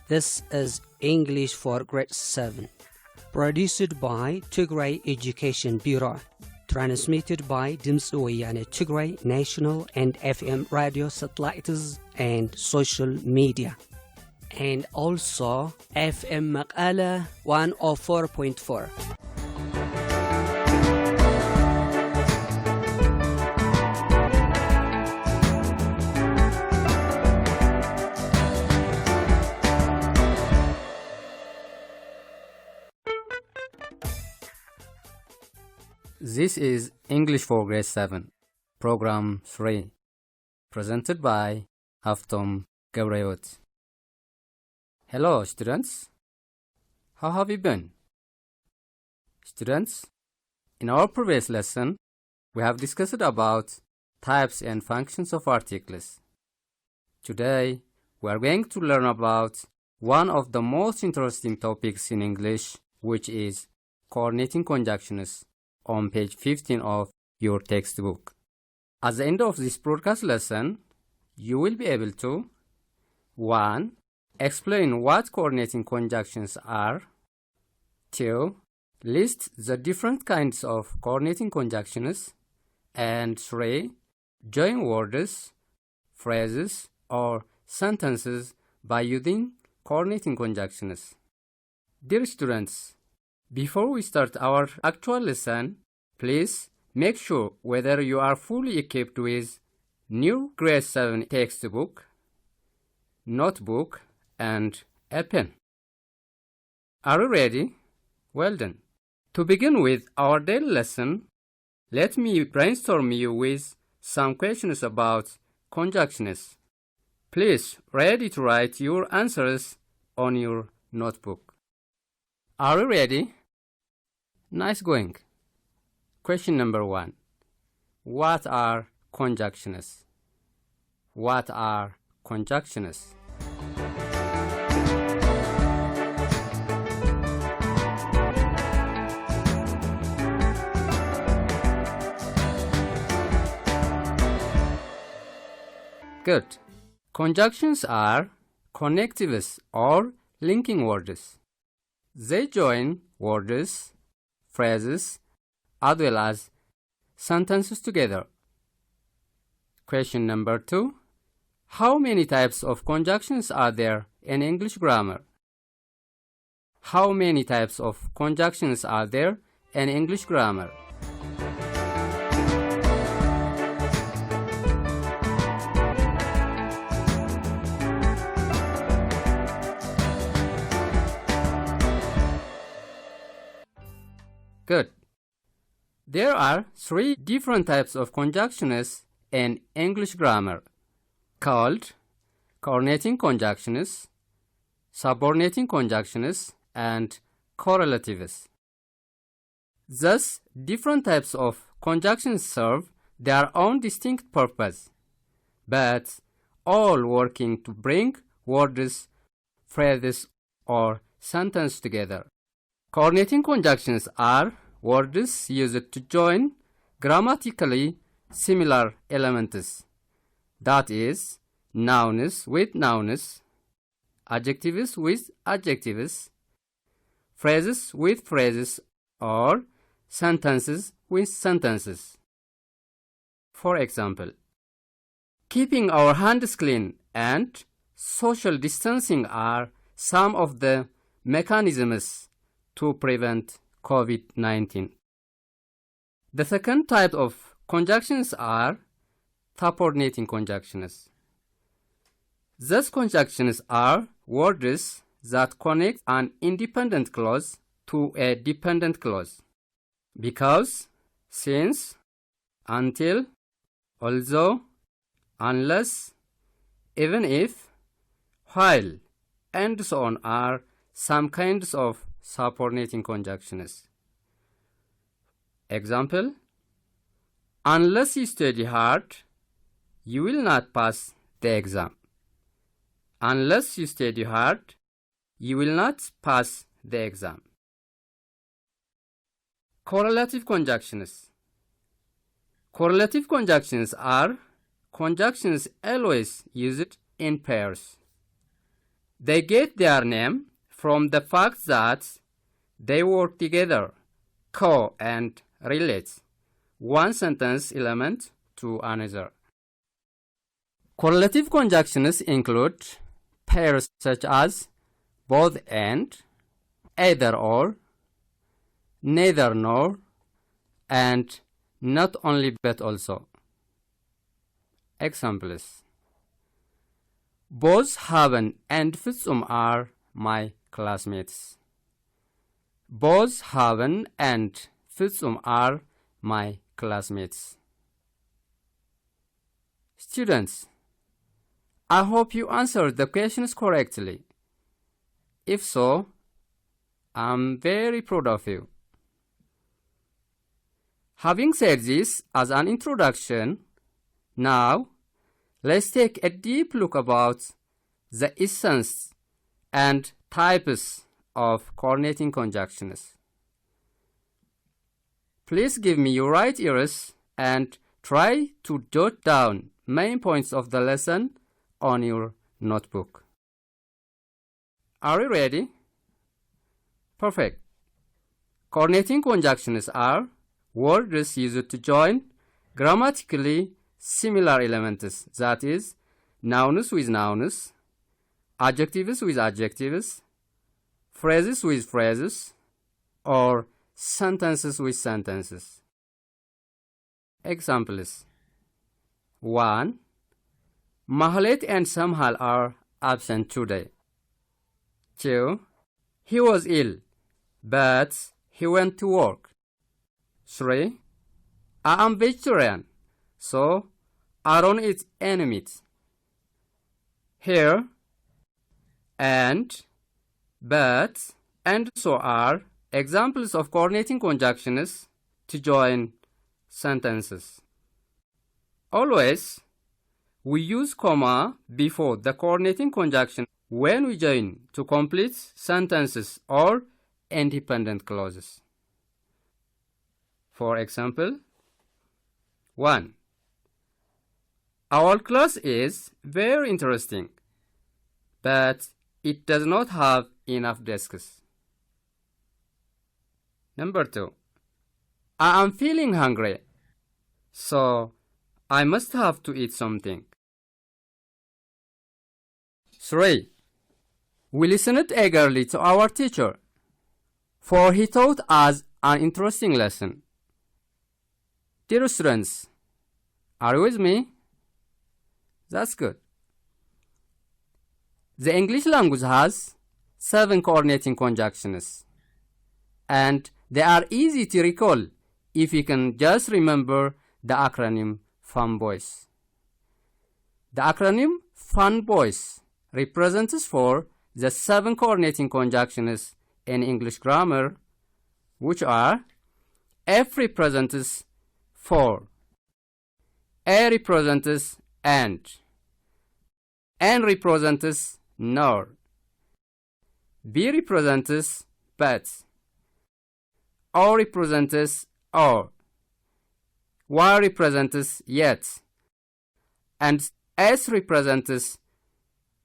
This is English for Grade 7, produced by Tigray Education Bureau, transmitted by Dimtsi Weyane Tigray National and FM radio satellites and social media, and also FM Maqala 104.4. This is English for Grade 7, Program 3, presented by Haftom Gabrayot. Hello, students. How have you been? Students, in our previous lesson, we have discussed about types and functions of articles. Today, we are going to learn about one of the most interesting topics in English, which is coordinating conjunctions, on page 15 of your textbook. At the end of this broadcast lesson, you will be able to 1. Explain what coordinating conjunctions are. 2. List the different kinds of coordinating conjunctions. And 3. Join words, phrases, or sentences by using coordinating conjunctions. Dear students, before we start our actual lesson, please make sure whether you are fully equipped with new grade 7 textbook, notebook, and a pen. Are you ready? Well done. To begin with our daily lesson, let me brainstorm you with some questions about conjunctions. Please ready to write your answers on your notebook. Are you ready? Nice going. Question number 1. What are conjunctions? What are conjunctions? Good. Conjunctions are connectives or linking words. They join words, phrases, as well as sentences together. Question number 2. How many types of conjunctions are there in English grammar? How many types of conjunctions are there in English grammar? Good. There are 3 different types of conjunctions in English grammar, called coordinating conjunctions, subordinating conjunctions, and correlatives. Thus, different types of conjunctions serve their own distinct purpose, but all working to bring words, phrases, or sentences together. Coordinating conjunctions are words used to join grammatically similar elements, that is, nouns with nouns, adjectives with adjectives, phrases with phrases, or sentences with sentences. For example, keeping our hands clean and social distancing are some of the mechanisms to prevent COVID-19. The second type of conjunctions are subordinating conjunctions. These conjunctions are words that connect an independent clause to a dependent clause. Because, since, until, although, unless, even if, while, and so on are some kinds of subordinating conjunctions. Example: unless you study hard, you will not pass the exam. Unless you study hard, you will not pass the exam. Correlative conjunctions. Correlative conjunctions are conjunctions always used in pairs. They get their name from the fact that they work together, and relate one sentence element to another. Correlative conjunctions include pairs such as both and, either or, neither nor, and not only but also. Examples: both Haben and Fitzum are my classmates. Both Haben and Fitzum are my classmates. Students, I hope you answered the questions correctly. If so, I'm very proud of you. Having said this as an introduction, now let's take a deep look about the essence and types of coordinating conjunctions. Please give me your right ears and try to jot down main points of the lesson on your notebook. Are you ready? Perfect. Coordinating conjunctions are words used to join grammatically similar elements, that is, nouns with nouns, adjectives with adjectives, phrases with phrases, or sentences with sentences. Examples: 1. Mahalet and Samhal are absent today. 2. He was ill, but he went to work. 3. I am vegetarian, so I don't eat any meat. Here, and, but, and so are examples of coordinating conjunctions to join sentences. Always, we use comma before the coordinating conjunction when we join to complete sentences or independent clauses. For example, 1. Our class is very interesting, but it does not have enough desks. Number 2. I am feeling hungry, so I must have to eat something. 3. We listened eagerly to our teacher, for he taught us an interesting lesson. Dear students, are you with me? That's good. The English language has 7 coordinating conjunctions, and they are easy to recall if you can just remember the acronym FUNBOYS. The acronym FUNBOYS represents for the 7 coordinating conjunctions in English grammar, which are: F represents for, A represents and, N represents nor, B represents but, O represents or, Y represents yet, and S represents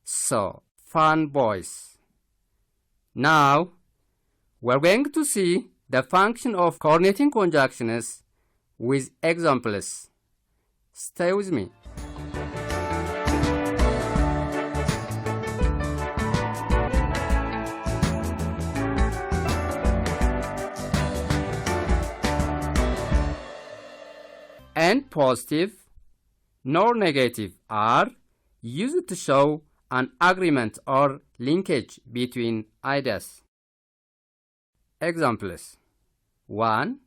so. FUNBOYS. Now, we're going to see the function of coordinating conjunctions with examples. Stay with me. And positive nor negative are used to show an agreement or linkage between ideas. Examples: 1.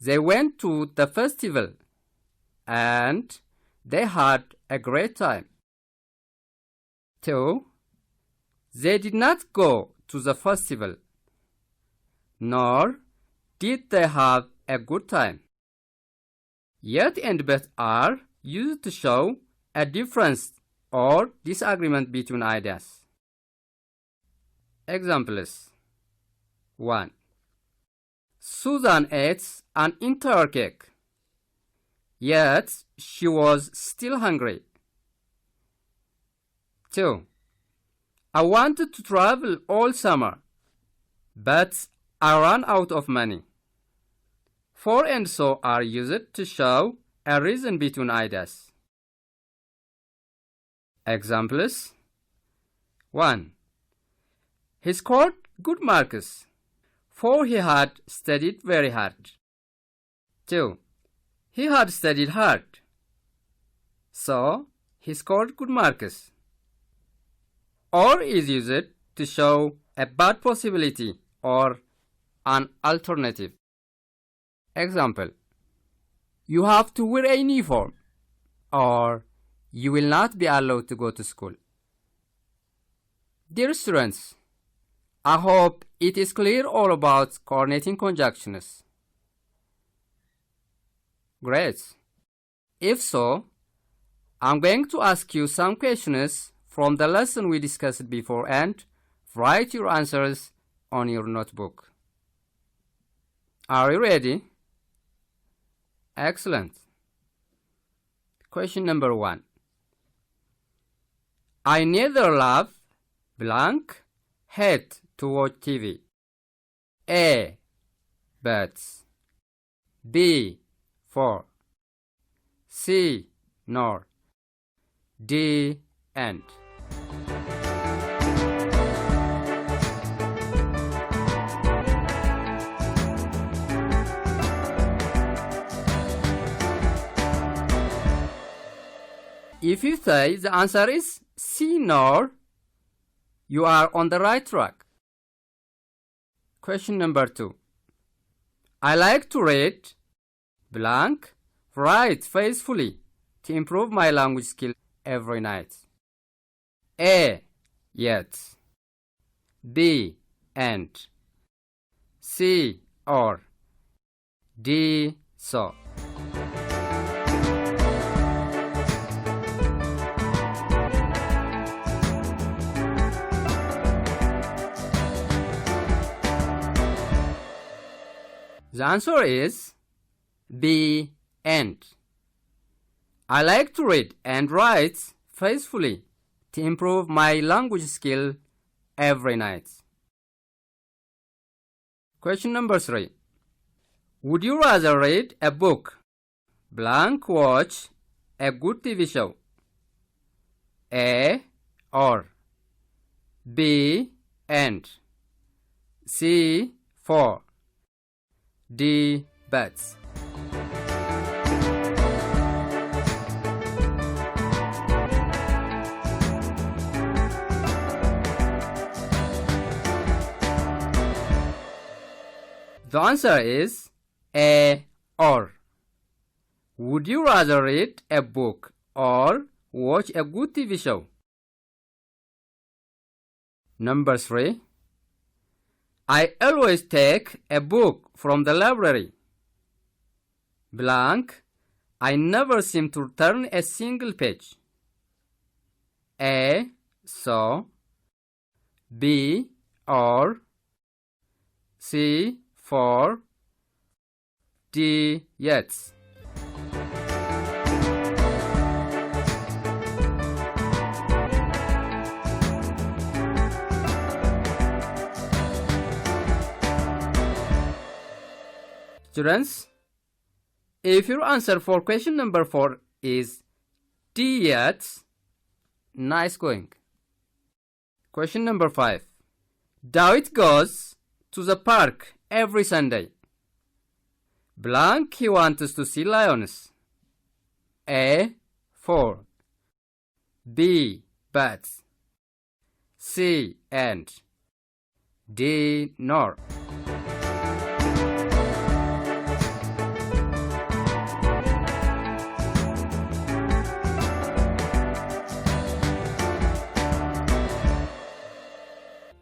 They went to the festival and they had a great time. 2. They did not go to the festival, nor did they have a good time. Yet and but are used to show a difference or disagreement between ideas. Examples: 1. Susan ate an entire cake, yet she was still hungry. 2. I wanted to travel all summer, but I ran out of money. For and so are used to show a reason between ideas. Examples: 1. He scored good marks, for he had studied very hard. 2. He had studied hard, so he scored good marks. Or is used to show a bad possibility or an alternative. Example: you have to wear a uniform, or you will not be allowed to go to school. Dear students, I hope it is clear all about correlative conjunctions. Great. If so, I'm going to ask you some questions from the lesson we discussed before and write your answers on your notebook. Are you ready? Excellent. Question number 1. I neither love blank hate to watch TV. A. Birds. B. For. C. Nor. D. And. If you say the answer is C, nor, you are on the right track. Question number 2. I like to read blank, write faithfully to improve my language skill every night. A. Yet. B. And. C. Or. D. So. The answer is B. And. I like to read and write faithfully to improve my language skill every night. Question number 3. Would you rather read a book, blank, watch a good TV show? A. Or. B. And. C. For. D. Bats. The answer is A. Or. Would you rather read a book or watch a good TV show? Number 3. I always take a book from the library. Blank. I never seem to turn a single page. A. So. B. Or. C. For. D. Yet. Students, if your answer for question number 4 is D. Yet, nice going. Question number 5. David goes to the park every Sunday. Blank, he wants to see lions. A. For. B. Bats. C. And. D. Nor.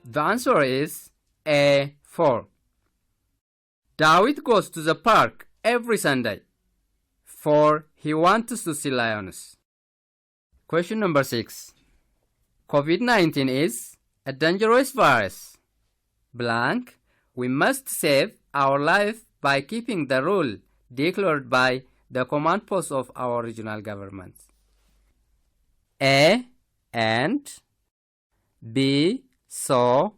The answer is A. For. David goes to the park every Sunday, for he wants to see lions. Question number 6. COVID-19 is a dangerous virus. Blank, we must save our life by keeping the rule declared by the command post of our regional government. A. And. B. So,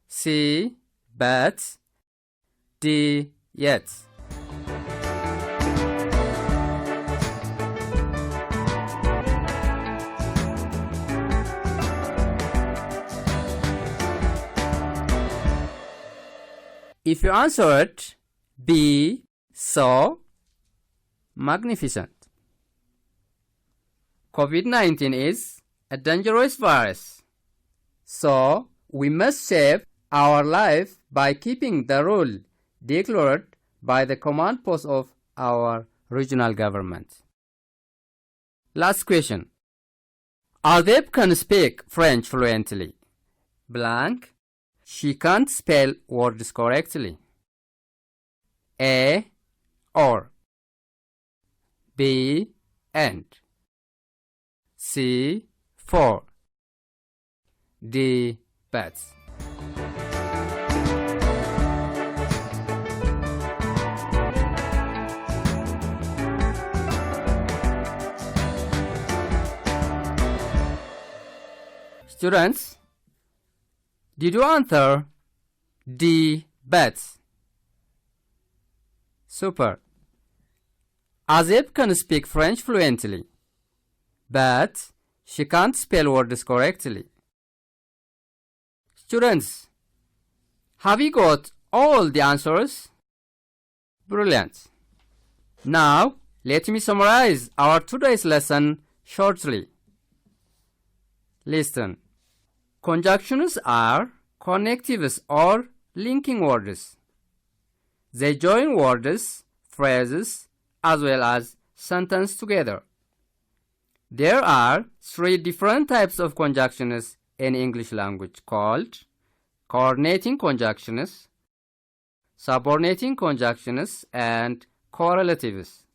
C. But, D. Yet. If you answered B. So, magnificent. COVID-19 is a dangerous virus. So, we must save our life by keeping the rule declared by the command post of our regional government. Last question. Azeb can speak French fluently. Blank. She can't spell words correctly. A. Or. B. And. C. For. D. But. Students, did you answer D. But? Super. Azeb can speak French fluently, but she can't spell words correctly. Students, have you got all the answers? Brilliant. Now, let me summarize our today's lesson shortly. Listen. Conjunctions are connectives or linking words. They join words, phrases, as well as sentences together. There are 3 different types of conjunctions in English language called coordinating conjunctions, subordinating conjunctions, and correlatives.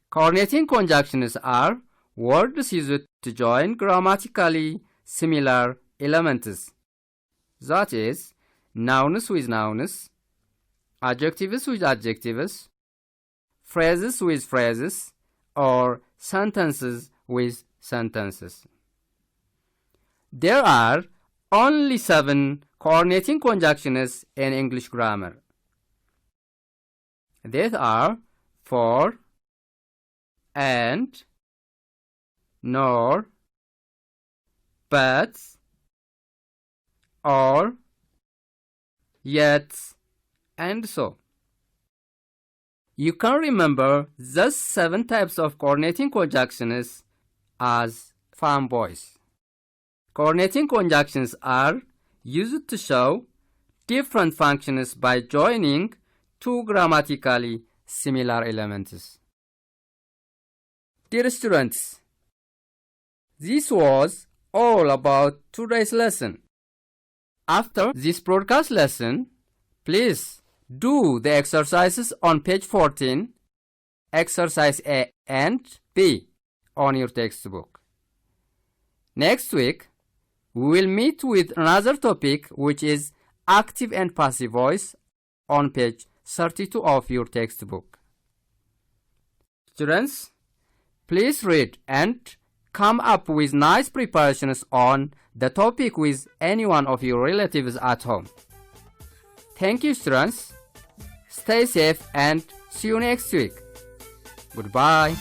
Coordinating conjunctions are words used to join grammatically similar elements. That is, nouns with nouns, adjectives with adjectives, phrases with phrases, or sentences with sentences. There are only 7 coordinating conjunctions in English grammar. These are for, and, nor, but, or, yet, and so. You can remember these 7 types of coordinating conjunctions as fanboys. Coordinating conjunctions are used to show different functions by joining 2 grammatically similar elements. Dear students, this was all about today's lesson. After this broadcast lesson, please do the exercises on page 14, exercise A and B on your textbook. Next week, we will meet with another topic, which is active and passive voice on page 32 of your textbook. Students, please read and come up with nice preparations on the topic with any one of your relatives at home. Thank you, students. Stay safe and see you next week. Goodbye.